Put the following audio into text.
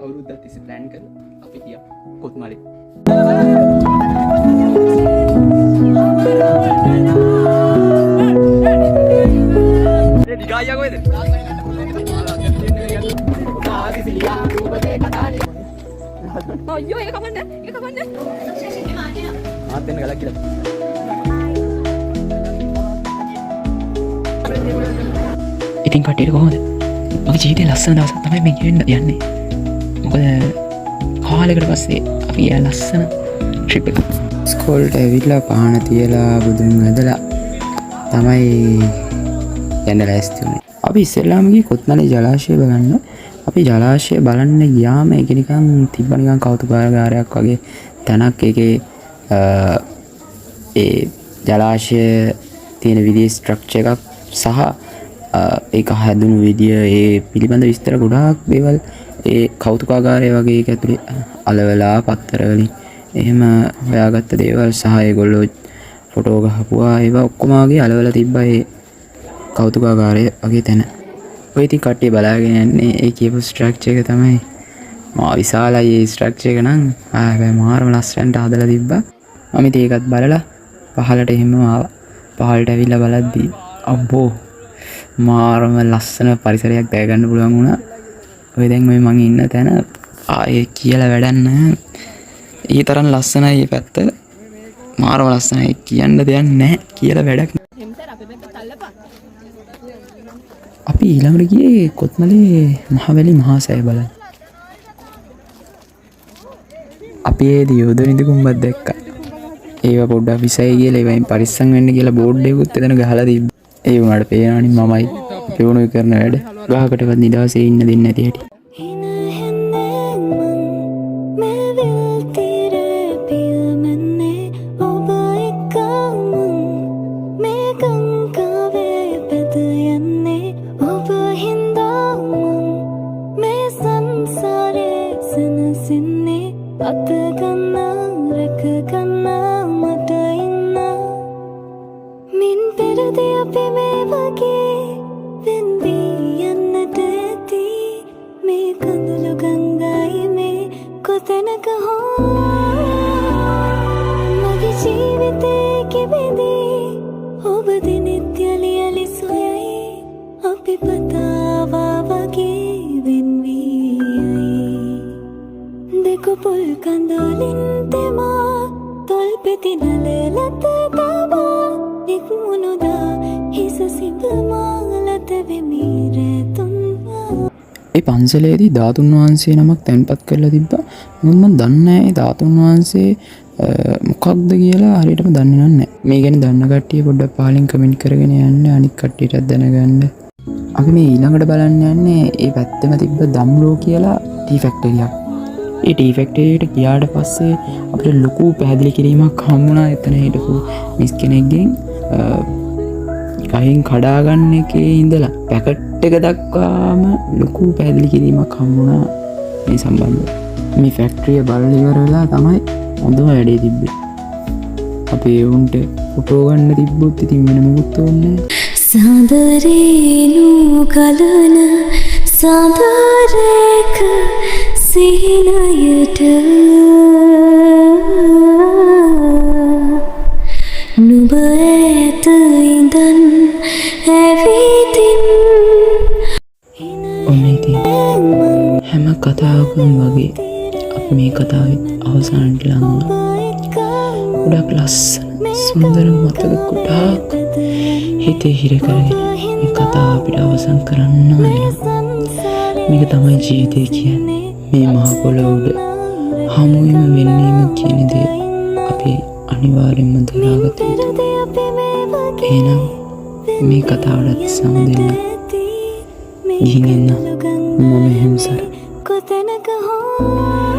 අවුරුද්දක් තිස්සේ ප්ලෑන් කරලා අපි ගියා කොත්මලේ. රෙඩි ගායියා කොහෙද? අයියෝ ඒක කපන්න. ආත් වෙන ගලක් කියලා. ඉතින් කට්ටියට කොහොමද? මගේ ජීවිතේ ලස්සන දවසක් තමයි මේ යන්නේ. මොකද කාලෙකට පස්සේ අපි ගියා ලස්සන ට්‍රිප් එකක්. ස්කෝල්ට ඇවිල්ලා පහන තියලා බුදුන් වැදලා තමයි යන්න ලෑස්ති වුණේ. අපි ඉස්සෙල්ලාම ගියේ කොත්මලේ ජලාශය බලන්න. අපි ජලාශය බලන්න ගියාම ඒක නිකන් තිබ්බ නිකන් කෞතුකාගාරයක් වගේ තැනක්. ඒකේ ඒ ජලාශය තියෙන විදිහේ ස්ට්‍රක්චර් එකක් සහ ඒක හැදුණු විදිය ඒ පිළිබඳ විස්තර ගොඩාක් දේවල් ඒ කෞතුකාගාරය වගේ ඒක ඇතුලේ අලවලා පත්තර වලින් එහෙම හොයාගත්ත දේවල් සහ ඒගොල්ලෝ ෆොටෝ ගහපුවා ඒවා ඔක්කොම වගේ අලවලා තිබ්බා ඒ කෞතුකාගාරය වගේ තැන. ඔය ඉතින් කට්ටිය බලාගෙන යන්නේ ඒ කියපු ස්ට්‍රක්චර් එක තමයි. මා විශාලයි ඒ ස්ට්‍රක්චර් එක නම් හැබැයි මාරම ලස්සනට හදලා තිබ්බා. මම ඉතින් ඒකත් බලලා පහලට එහෙම ආවා. පහලට ඇවිල්ලා බලද්දි අබ්බෝ මාරම ලස්සන පරිසරයක් දැක ගන්න පුළුවන් වුණා. ඔය දැන් මම ඉන්න තැන ආයේ කියලා වැඩක් නැහැ. ඊ තරම් ලස්සනයි මේ පැත්ත. මාරම ලස්සනයි කියන්න දෙයක් නැහැ කියලා වැඩක්. අපි ඊළඟට ගියේ කොත්මලේ මහවැලි මහා සෑය බලන්න. අපි ඒ දියෝද නිදිකුම්බක් දැක්කා. ඒව පොඩ්ඩක් විසයි කියලා ඒවයින් පරිස්සම් වෙන්න කියලා බෝඩ් එකකුත් එතන ගහලා තිබ්බා. ඒ වුණාට පේනවනේ මමයි පෙවුණු කරන වැඩ ගහකටවත් නිදාසේ ඉන්න දෙන්නේ නැති හැටි. ඒ පන්සලේදී ධාතුන් වහන්සේ නමක් තැන්පත් කරලා තිබ්බා. මම දන්නේ නැහැ ඒ ධාතුන් වහන්සේ මොකක්ද කියලා හරියටම දන්නේ නැහැ. මේ ගැන දන්න කට්ටිය පොඩ්ඩක් පහලින් කමෙන්ට් කරගෙන යන්න අනිත් කට්ටියටත් දැනගන්න. අපි මේ ඊළඟට බලන්න යන්නේ ඒ පැත්තෙම තිබ්බ දම්රෝ කියලා ටී ෆැක්ටරියක්. ඒ ටී ෆැක්ටරියට ගියාට පස්සේ අපිට ලොකු පැහැදිලි කිරීමක් හම්බුණා. එතන හිටපු මිස් කෙනෙක්ගෙන් ගහින් කඩාගන්න එකේ ඉඳලා පැකට් එක දක්වාම ලොකු පැහැදිලි කිරීමක් හම්බුණා මේ සම්බන්ධව. මේ ෆැක්ටරිය බලලා ඉවර වෙලා තමයි හොඳම වැඩේ තිබ්බේ. අපි ඒ උන්ට ෆොටෝ ගන්න තිබ්බොත් ඉතින් වෙන මොකුත් ඕනේ නැහැ. සාදරේනු කලන සාදරේක සීනයට නුඹ ඇත ඉඳන් ඇවිදින්. ඔන්න ඉතින් හැම කතාවකම වගේ අපි මේ කතාවෙත් අවසානට ලං වුණා. ගොඩක් ලස්සන සුන්දර මතක ගොඩාක් හිතේ හිර කරගෙන මේ කතාව අපිට අවසන් කරන්න වෙනවා. මේක තමයි ජීවිතය කියන්නේ. මේ මහ පොළොව උඩ හමුවීම වෙන්නීම කියන දේ අපි අනිවාර්යෙන්ම දරාගත යුතුයි. එහෙනම් මේ කතාවටත් සම දෙන්න. ගිහින් එන්න. මම හැමසර කොතැනක හෝ